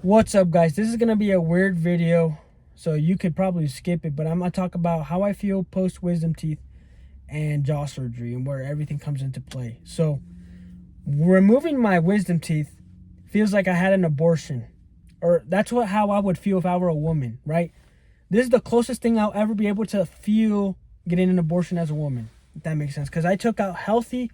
What's up, guys? This is gonna be a weird video, so you could probably skip it, but I'm gonna talk about how I feel post wisdom teeth and jaw surgery and where everything comes into play. So removing my wisdom teeth feels like I had an abortion, or that's how I would feel if I were a woman, right? This is the closest thing I'll ever be able to feel getting an abortion as a woman, if that makes sense, because I took out healthy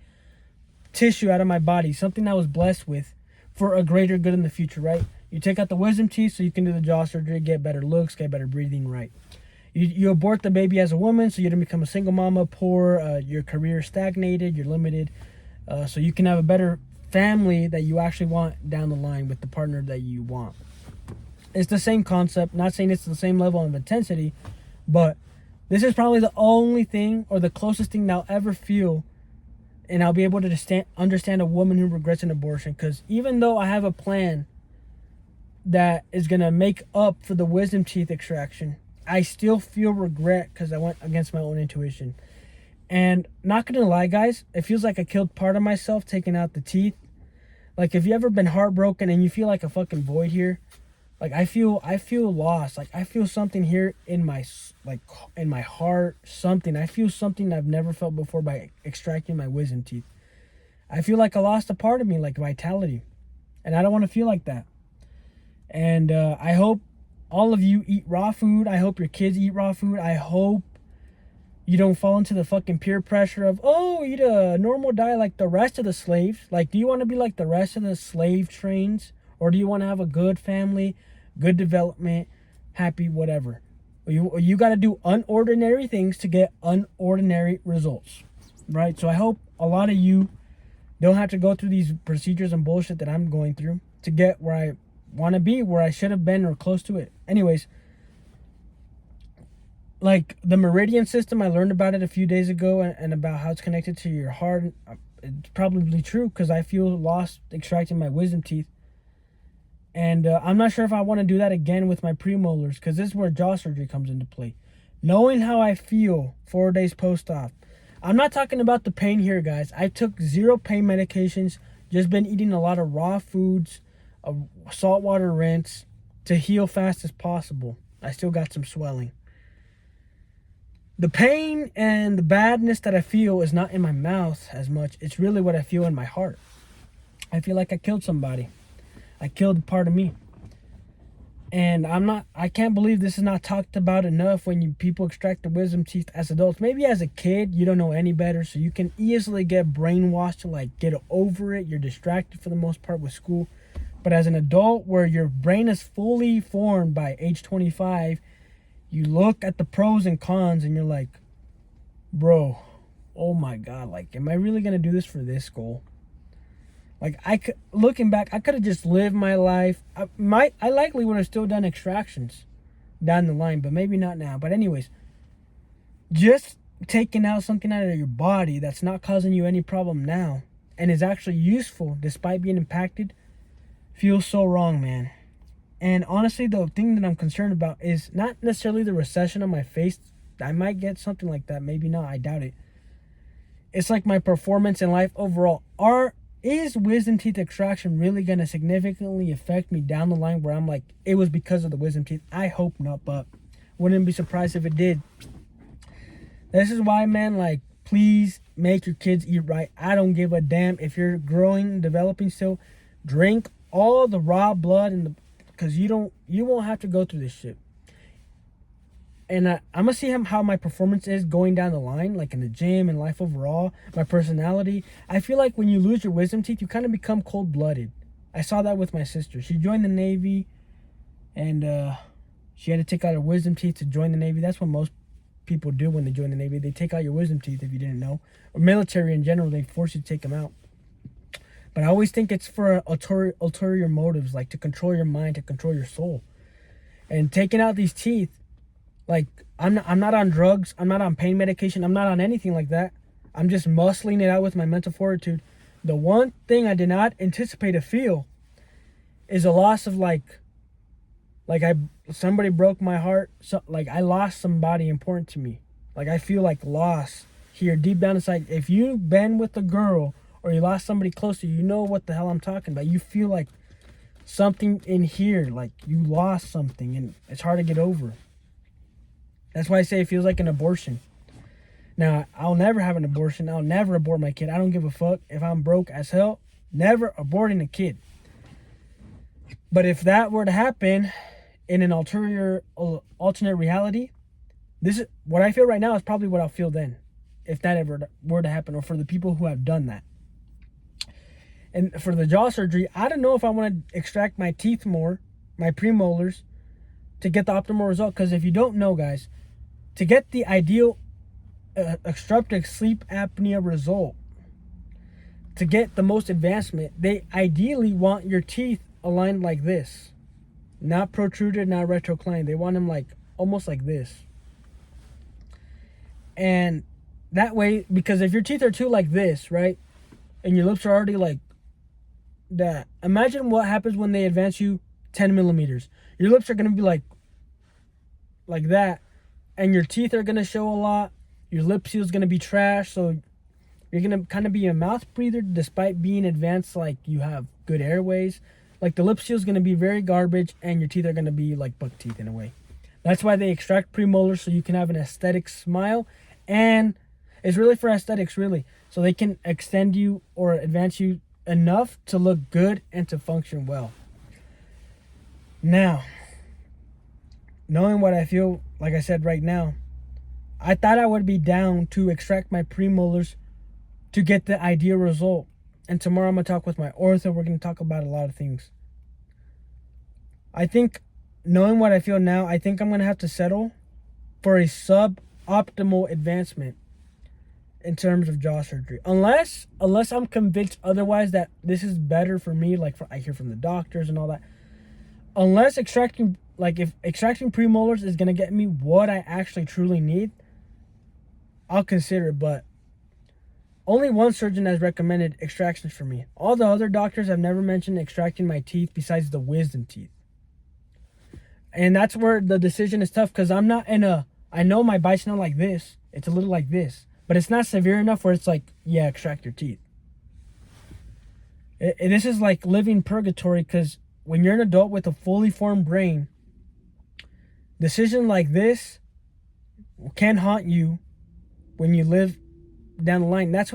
tissue out of my body, something I was blessed with, for a greater good in the future, right? You take out the wisdom teeth so you can do the jaw surgery, get better looks, get better breathing, right? You abort the baby as a woman so you don't become a single mama, poor, your career stagnated, you're limited, so you can have a better family that you actually want down the line with the partner that you want. It's the same concept, not saying it's the same level of intensity, but this is probably the only thing or the closest thing that I'll ever feel, and I'll be able to understand a woman who regrets an abortion. Because even though I have a plan that is going to make up for the wisdom teeth extraction, I still feel regret because I went against my own intuition. And not going to lie, guys, it feels like I killed part of myself taking out the teeth. Like, if you ever been heartbroken and you feel like a fucking void here, like I feel lost. Like I feel something here in my heart, something. I feel something I've never felt before by extracting my wisdom teeth. I feel like I lost a part of me, like vitality. And I don't want to feel like that. And I hope all of you eat raw food. I hope your kids eat raw food. I hope you don't fall into the fucking peer pressure of, oh, eat a normal diet like the rest of the slaves. Like, do you want to be like the rest of the slave trains? Or do you want to have a good family, good development, happy, whatever? You got to do unordinary things to get unordinary results, right? So I hope a lot of you don't have to go through these procedures and bullshit that I'm going through to get where I want to be, where I should have been or close to it. Anyways, like the meridian system, I learned about it a few days ago and about how it's connected to your heart. It's probably true because I feel lost extracting my wisdom teeth. And I'm not sure if I want to do that again with my premolars, because this is where jaw surgery comes into play. Knowing how I feel 4 days post-op. I'm not talking about the pain here, guys. I took zero pain medications, just been eating a lot of raw foods, a saltwater rinse to heal fast as possible. I still got some swelling. The pain and the badness that I feel is not in my mouth as much. It's really what I feel in my heart. I feel like I killed somebody. I killed part of me. And I can't believe this is not talked about enough when people extract the wisdom teeth as adults. Maybe as a kid, you don't know any better, so you can easily get brainwashed to like get over it. You're distracted for the most part with school. But as an adult, where your brain is fully formed by age 25, you look at the pros and cons and you're like, bro, oh my God, like, am I really going to do this for this goal? Like, looking back, I could have just lived my life. I likely would have still done extractions down the line, but maybe not now. But anyways, just taking out something out of your body that's not causing you any problem now and is actually useful despite being impacted feels so wrong, man. And honestly, the thing that I'm concerned about is not necessarily the recession on my face. I might get something like that. Maybe not. I doubt it. It's like my performance in life overall. Is wisdom teeth extraction really going to significantly affect me down the line where I'm like, it was because of the wisdom teeth? I hope not, but wouldn't be surprised if it did. This is why, man, like, please make your kids eat right. I don't give a damn if you're growing, developing still. Drink all the raw blood because you won't have to go through this shit. And I'm going to see how my performance is going down the line, like in the gym and life overall, my personality. I feel like when you lose your wisdom teeth, you kind of become cold-blooded. I saw that with my sister. She joined the Navy, and she had to take out her wisdom teeth to join the Navy. That's what most people do when they join the Navy. They take out your wisdom teeth, if you didn't know. Or military in general, they force you to take them out. But I always think it's for ulterior motives, like to control your mind, to control your soul. And taking out these teeth, like, I'm not on drugs. I'm not on pain medication. I'm not on anything like that. I'm just muscling it out with my mental fortitude. The one thing I did not anticipate to feel is a loss of somebody broke my heart. So like I lost somebody important to me. Like I feel like loss here deep down inside. If you've been with a girl or you lost somebody close to you, you know what the hell I'm talking about. You feel like something in here, like you lost something and it's hard to get over. That's why I say it feels like an abortion. Now, I'll never have an abortion. I'll never abort my kid. I don't give a fuck if I'm broke as hell. Never aborting a kid. But if that were to happen in an alternate reality, this is what I feel right now is probably what I'll feel then, if that ever were to happen, or for the people who have done that. And for the jaw surgery, I don't know if I want to extract my teeth more, my premolars, to get the optimal result. Because if you don't know, guys, to get the ideal obstructive sleep apnea result, to get the most advancement, they ideally want your teeth aligned like this, not protruded, not retroclined. They want them like almost like this. And that way, because if your teeth are too like this, right, and your lips are already like that, imagine what happens when they advance you 10 millimeters. Your lips are going to be like that, and your teeth are going to show a lot. Your lip seal is going to be trash, so you're going to kind of be a mouth breather despite being advanced, like you have good airways. Like the lip seal is going to be very garbage, and your teeth are going to be like buck teeth in a way. That's why they extract premolars, so you can have an aesthetic smile, and it's really for aesthetics, really. So they can extend you or advance you enough to look good and to function well. Now, knowing what I feel, like I said right now, I thought I would be down to extract my premolars to get the ideal result. And tomorrow I'm going to talk with my ortho. We're going to talk about a lot of things. I think, knowing what I feel now, I think I'm going to have to settle for a suboptimal advancement in terms of jaw surgery. Unless I'm convinced otherwise that this is better for me, like I hear from the doctors and all that. Unless extracting, like if extracting premolars is going to get me what I actually truly need, I'll consider it. But only one surgeon has recommended extractions for me. All the other doctors have never mentioned extracting my teeth besides the wisdom teeth. And that's where the decision is tough, because I'm not in a, I know my bite's not like this. It's a little like this. But it's not severe enough where it's like, yeah, extract your teeth. This is like living purgatory, because when you're an adult with a fully formed brain, decision like this can haunt you when you live down the line. This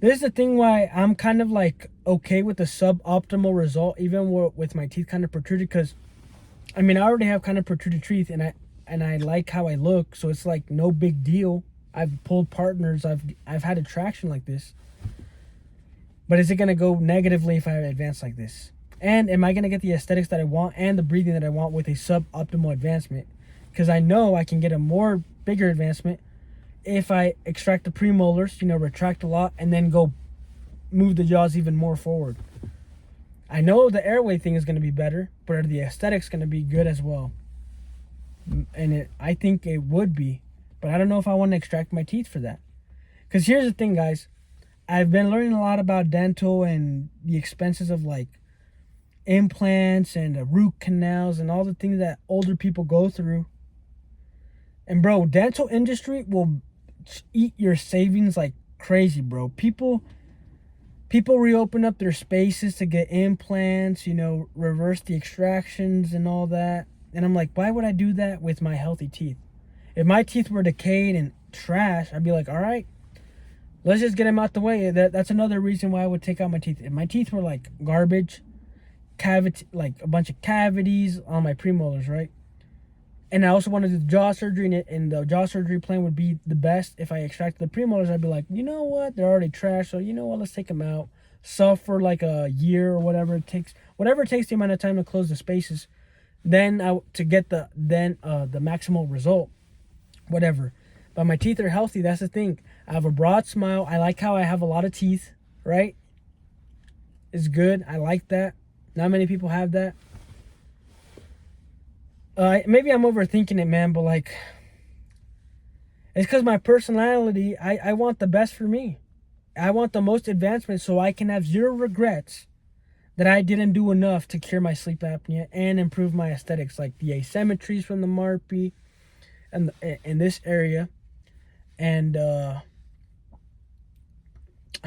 is the thing why I'm kind of like okay with the suboptimal result, even with my teeth kind of protruded, because I mean, I already have kind of protruded teeth, and I like how I look, so it's like no big deal. I've pulled partners, I've had attraction like this. But is it going to go negatively if I advance like this? And am I going to get the aesthetics that I want and the breathing that I want with a suboptimal advancement? Because I know I can get a more bigger advancement if I extract the premolars, retract a lot, and then go move the jaws even more forward. I know the airway thing is going to be better, but are the aesthetics going to be good as well? And I think it would be, but I don't know if I want to extract my teeth for that. Because here's the thing, guys. I've been learning a lot about dental and the expenses of like implants and root canals and all the things that older people go through. And bro, dental industry will eat your savings like crazy, bro. People reopen up their spaces to get implants, reverse the extractions and all that. And I'm like, why would I do that with my healthy teeth? If my teeth were decayed and trash, I'd be like, all right, let's just get them out the way. That's another reason why I would take out my teeth. If my teeth were like garbage, cavity, like a bunch of cavities on my premolars, right? And I also want to do the jaw surgery, and the jaw surgery plan would be the best. If I extracted the premolars, I'd be like, you know what? They're already trash, so you know what? Let's take them out. Suffer like a year or whatever it takes the amount of time to close the spaces. Then to get the maximal result, whatever. But my teeth are healthy. That's the thing. I have a broad smile. I like how I have a lot of teeth, right? It's good. I like that. Not many people have that. Maybe I'm overthinking it, man, but like, it's because my personality, I want the best for me. I want the most advancement so I can have zero regrets that I didn't do enough to cure my sleep apnea and improve my aesthetics, like the asymmetries from the MARPE and in this area. And I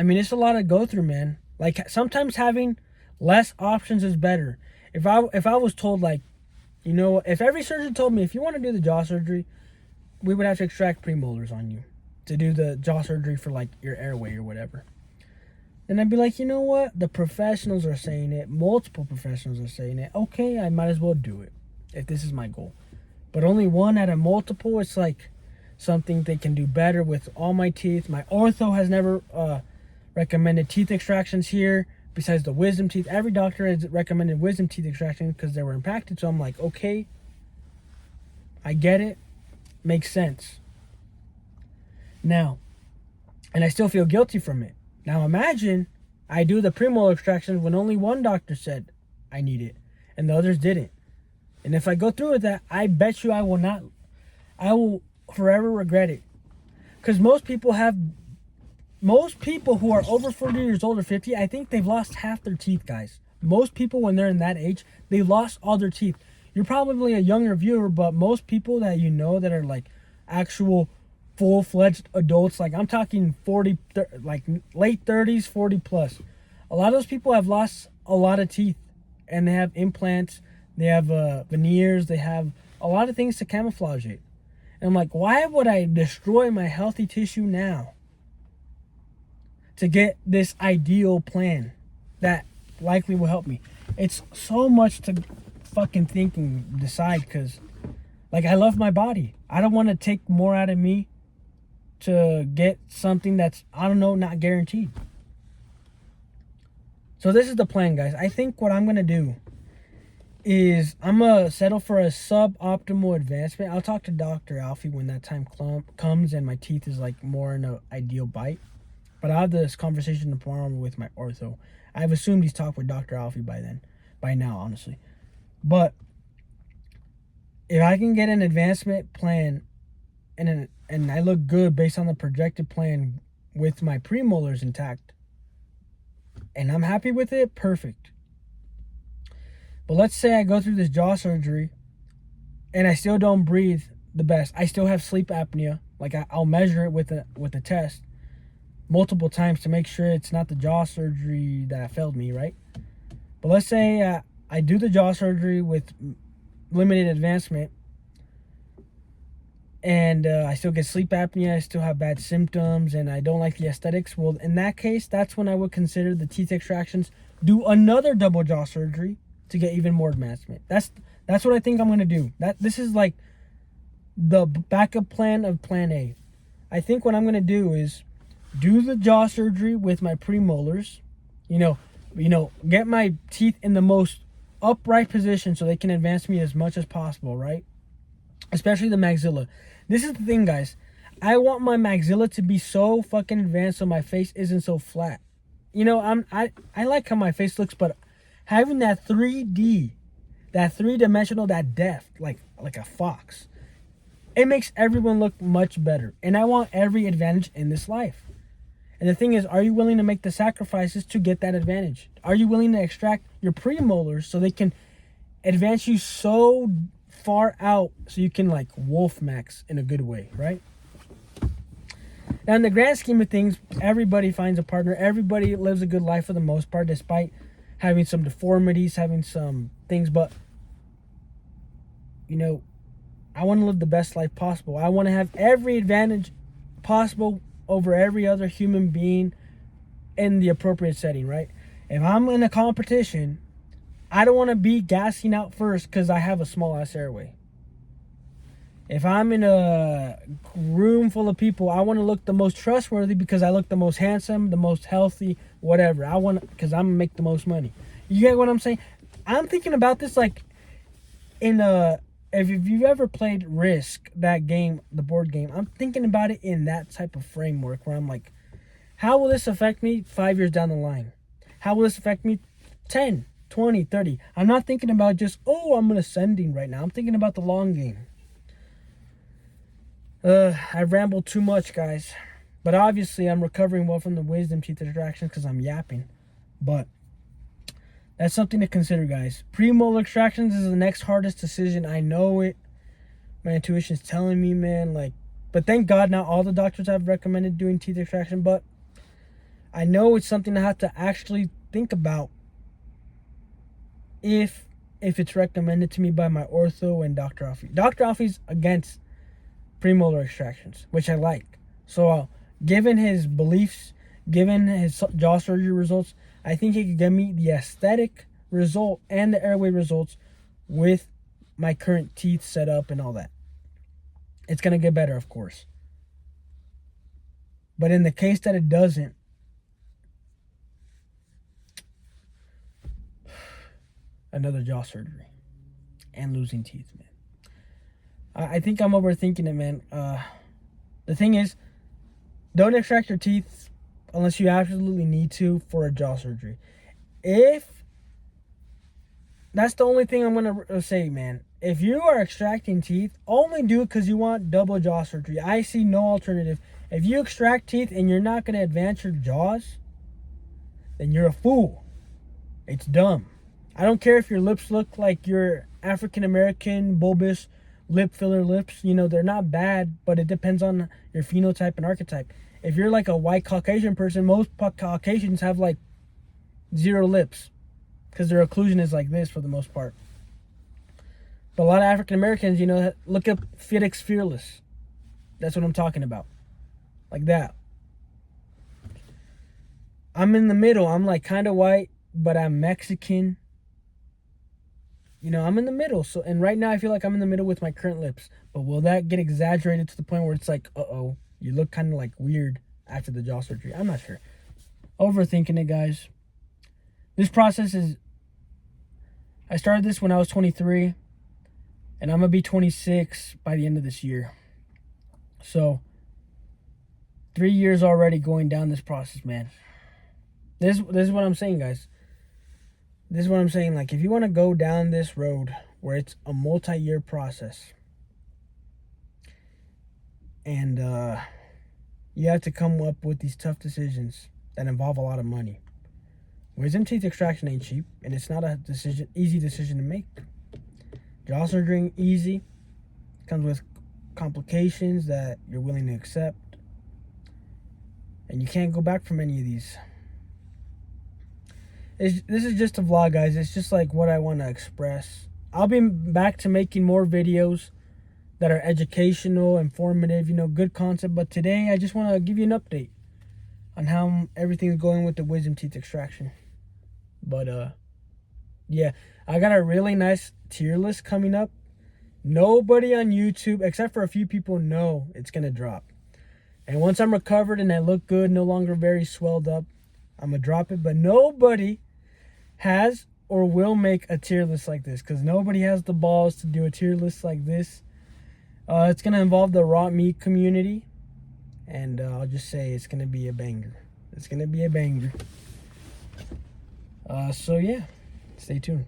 mean, it's a lot to go through, man. Like sometimes having Less options is better. If I was told, like, if every surgeon told me, if you want to do the jaw surgery, we would have to extract premolars on you to do the jaw surgery for like your airway or whatever. Then I'd be like, you know what? The professionals are saying it. Multiple professionals are saying it. Okay, I might as well do it if this is my goal. But only one out of multiple, it's like something they can do better with all my teeth. My ortho has never recommended teeth extractions here besides the wisdom teeth. Every doctor has recommended wisdom teeth extraction because they were impacted. So I'm like, okay, I get it. Makes sense. Now, and I still feel guilty from it. Now imagine I do the premolar extraction when only one doctor said I need it and the others didn't. And if I go through with that, I bet you I will forever regret it. Because most people who are over 40 years old or 50, I think they've lost half their teeth, guys. Most people, when they're in that age, they lost all their teeth. You're probably a younger viewer, but most people that that are like actual full-fledged adults, like I'm talking 40, like late 30s, 40 plus. A lot of those people have lost a lot of teeth, and they have implants, they have veneers, they have a lot of things to camouflage it. And I'm like, why would I destroy my healthy tissue now to get this ideal plan that likely will help me? It's so much to fucking think and decide, because like I love my body. I don't want to take more out of me to get something that's, I don't know, not guaranteed. So this is the plan, guys. I think what I'm going to do is I'm going to settle for a suboptimal advancement. I'll talk to Dr. Alfie when that time comes and my teeth is like more in an ideal bite. But I'll have this conversation tomorrow with my ortho. I've assumed he's talked with Dr. Alfie by now, honestly. But if I can get an advancement plan and I look good based on the projected plan with my premolars intact, and I'm happy with it, perfect. But let's say I go through this jaw surgery and I still don't breathe the best. I still have sleep apnea. Like I'll measure it with a test multiple times to make sure it's not the jaw surgery that failed me, right? But let's say I do the jaw surgery with limited advancement, and I still get sleep apnea, I still have bad symptoms, and I don't like the aesthetics. Well, in that case, that's when I would consider the teeth extractions, do another double jaw surgery to get even more advancement. That's what I think I'm going to do. This is like the backup plan of plan A. I think what I'm going to do is do the jaw surgery with my premolars, get my teeth in the most upright position so they can advance me as much as possible, right? Especially the maxilla. This is the thing, guys. I want my maxilla to be so fucking advanced so my face isn't so flat. I like how my face looks, but having that 3D, that three-dimensional, that depth, like a fox, it makes everyone look much better. And I want every advantage in this life. And the thing is, are you willing to make the sacrifices to get that advantage? Are you willing to extract your premolars so they can advance you so far out so you can like wolf max in a good way, right? Now, in the grand scheme of things, everybody finds a partner. Everybody lives a good life for the most part, despite having some deformities, having some things. But, I want to live the best life possible. I want to have every advantage possible over every other human being in the appropriate setting, right? If I'm in a competition, I don't want to be gassing out first because I have a small ass airway. If I'm in a room full of people, I want to look the most trustworthy because I look the most handsome, the most healthy, whatever. Because I'm going to make the most money. You get what I'm saying? I'm thinking about this like if you've ever played Risk, that game, the board game, I'm thinking about it in that type of framework where I'm like, how will this affect me 5 years down the line? How will this affect me 10, 20, 30? I'm not thinking about just, I'm ascending right now. I'm thinking about the long game. I've rambled too much, guys. But obviously, I'm recovering well from the wisdom teeth extractions because I'm yapping. But that's something to consider, guys. Premolar extractions is the next hardest decision. I know it. My intuition's telling me, man. But thank God not all the doctors have recommended doing teeth extraction. But I know it's something I have to actually think about if it's recommended to me by my ortho and Dr. Alfie. Dr. Alfie's against premolar extractions, which I like. So, given his beliefs, given his jaw surgery results, I think he could give me the aesthetic result and the airway results with my current teeth set up and all that. It's going to get better, of course. But in the case that it doesn't, another jaw surgery and losing teeth, man. I think I'm overthinking it, man. The thing is, don't extract your teeth unless you absolutely need to for a jaw surgery. If that's the only thing I'm gonna say, man. If you are extracting teeth, only do it because you want double jaw surgery. I see no alternative. If you extract teeth and you're not gonna advance your jaws, then you're a fool. It's dumb. I don't care if your lips look like your African American bulbous lip filler lips. You know, they're not bad, but it depends on your phenotype and archetype. If you're like a white Caucasian person, most Caucasians have like 0 lips because their occlusion is like this for the most part. But a lot of African Americans, you know, look up Felix Fearless. That's what I'm talking about. Like that. I'm in the middle. I'm like kind of white, but I'm Mexican. You know, I'm in the middle. So, and right now I feel like I'm in the middle with my current lips. But will that get exaggerated to the point where it's like, uh-oh, you look kind of like weird after the jaw surgery? I'm not sure. Overthinking it, guys. This process is, I started this when I was 23, and I'm going to be 26 by the end of this year. So, 3 years already going down this process, man. This is what I'm saying, guys. This is what I'm saying. Like, if you want to go down this road where it's a multi-year process, and you have to come up with these tough decisions that involve a lot of money. Wisdom teeth extraction ain't cheap, and it's not a easy decision to make. Jaw surgery easy. Comes with complications that you're willing to accept, and you can't go back from any of these. This is just a vlog, guys. It's just like what I want to express. I'll be back to making more videos that are educational, informative, you know, good concept. But today, I just want to give you an update on how everything's going with the wisdom teeth extraction. But, yeah, I got a really nice tier list coming up. Nobody on YouTube, except for a few people, know it's going to drop. And once I'm recovered and I look good, no longer very swelled up, I'm going to drop it. But nobody has or will make a tier list like this, because nobody has the balls to do a tier list like this. It's going to involve the raw meat community, and I'll just say it's going to be a banger. It's going to be a banger. So yeah, stay tuned.